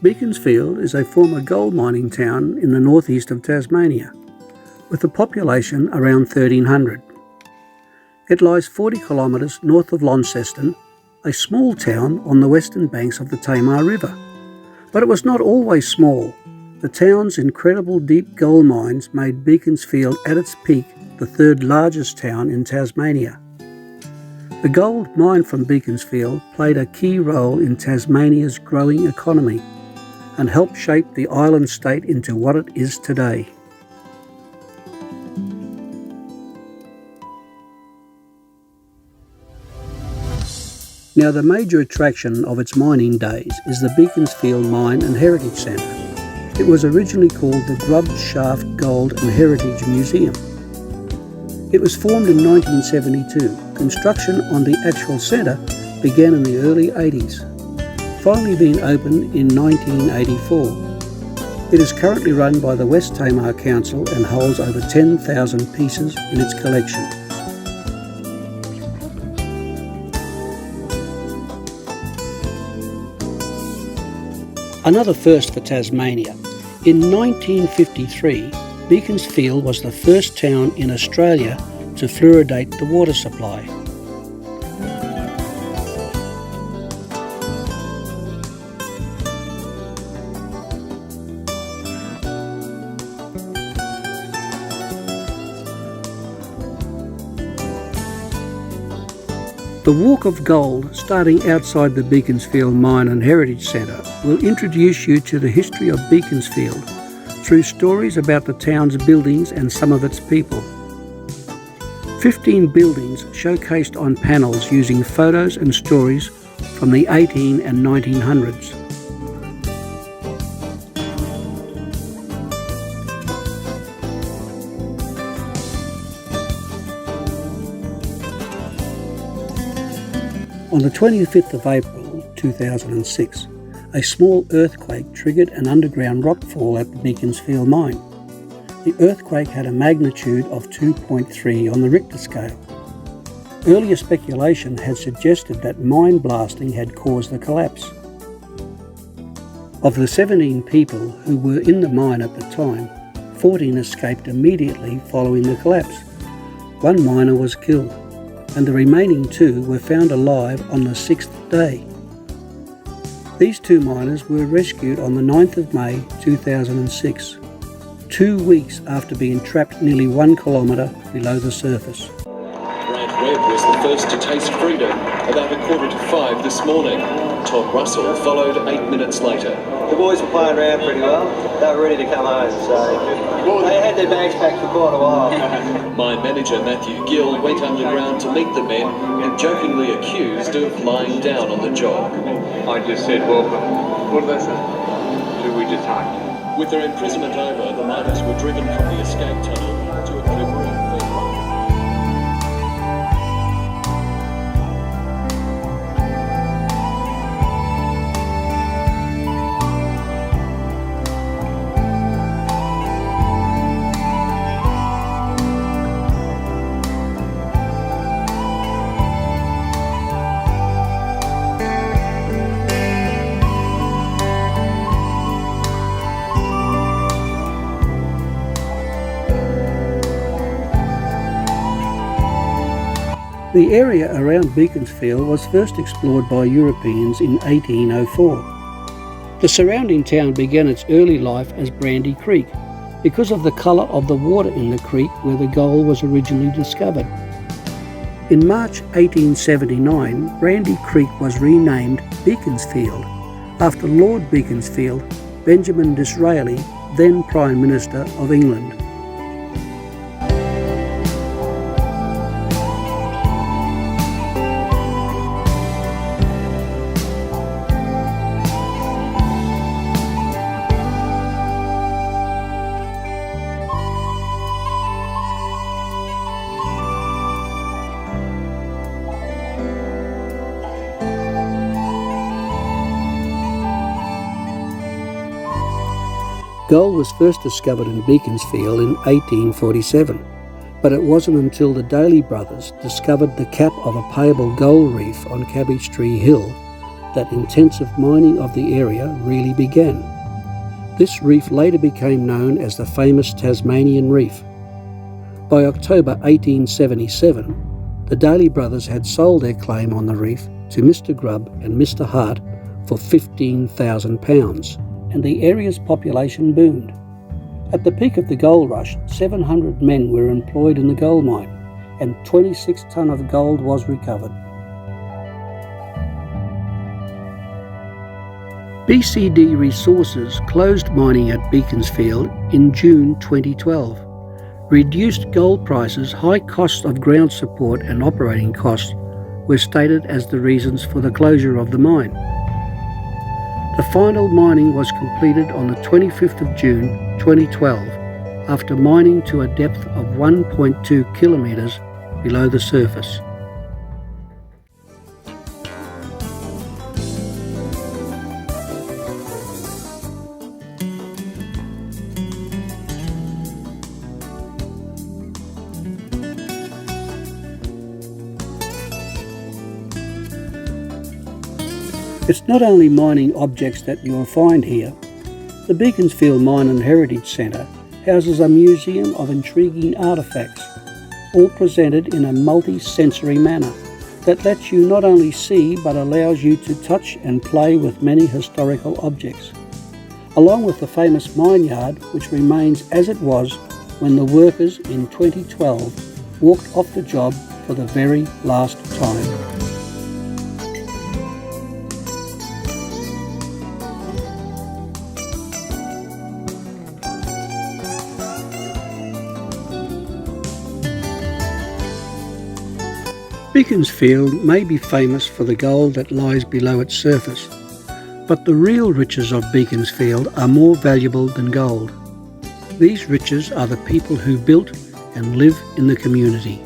Beaconsfield is a former gold mining town in the northeast of Tasmania, with a population around 1300. It lies 40 kilometres north of Launceston, a small town on the western banks of the Tamar River. But it was not always small. The town's incredible deep gold mines made Beaconsfield at its peak the third largest town in Tasmania. The gold mined from Beaconsfield played a key role in Tasmania's growing economy and helped shape the island state into what it is today. Now, the major attraction of its mining days is the Beaconsfield Mine and Heritage Centre. It was originally called the Grubbed Shaft Gold and Heritage Museum. It was formed in 1972. Construction on the actual centre began in the early 80s, finally being opened in 1984. It is currently run by the West Tamar Council and holds over 10,000 pieces in its collection. Another first for Tasmania. In 1953, Beaconsfield was the first town in Australia to fluoridate the water supply. The Walk of Gold, starting outside the Beaconsfield Mine and Heritage Centre, will introduce you to the history of Beaconsfield through stories about the town's buildings and some of its people. 15 buildings showcased on panels using photos and stories from the 18 and 1900s. On the 25th of April 2006, a small earthquake triggered an underground rockfall at the Beaconsfield mine. The earthquake had a magnitude of 2.3 on the Richter scale. Earlier speculation had suggested that mine blasting had caused the collapse. Of the 17 people who were in the mine at the time, 14 escaped immediately following the collapse. One miner was killed, and the remaining 2 were found alive on the 6th day. These 2 miners were rescued on the 9th of May 2006, 2 weeks after being trapped nearly 1 kilometre below the surface. Brad Webb was the first to taste freedom about 4:45 this morning. Todd Russell followed 8 minutes later. The boys were playing around pretty well. They were ready to come home, so they had their bags packed for quite a while. Mine manager Matthew Gill went underground to meet the men and jokingly accused of lying down on the job. I just said welcome. What did they say? So we just hugged. With their imprisonment over, the miners were driven from the escape tunnel to a quivering field. The area around Beaconsfield was first explored by Europeans in 1804. The surrounding town began its early life as Brandy Creek because of the colour of the water in the creek where the gold was originally discovered. In March 1879, Brandy Creek was renamed Beaconsfield after Lord Beaconsfield, Benjamin Disraeli, then Prime Minister of England. Gold was first discovered in Beaconsfield in 1847, but it wasn't until the Daly brothers discovered the cap of a payable gold reef on Cabbage Tree Hill that intensive mining of the area really began. This reef later became known as the famous Tasmanian Reef. By October 1877, the Daly brothers had sold their claim on the reef to Mr. Grubb and Mr. Hart for £15,000, and the area's population boomed. At the peak of the gold rush, 700 men were employed in the gold mine, and 26 tonne of gold was recovered. BCD Resources closed mining at Beaconsfield in June 2012. Reduced gold prices, high costs of ground support and operating costs were stated as the reasons for the closure of the mine. The final mining was completed on the 25th of June 2012 after mining to a depth of 1.2 kilometres below the surface. It's not only mining objects that you'll find here. The Beaconsfield Mine and Heritage Centre houses a museum of intriguing artefacts, all presented in a multi-sensory manner that lets you not only see but allows you to touch and play with many historical objects, along with the famous mine yard, which remains as it was when the workers in 2012 walked off the job for the very last time. Beaconsfield may be famous for the gold that lies below its surface, but the real riches of Beaconsfield are more valuable than gold. These riches are the people who built and live in the community.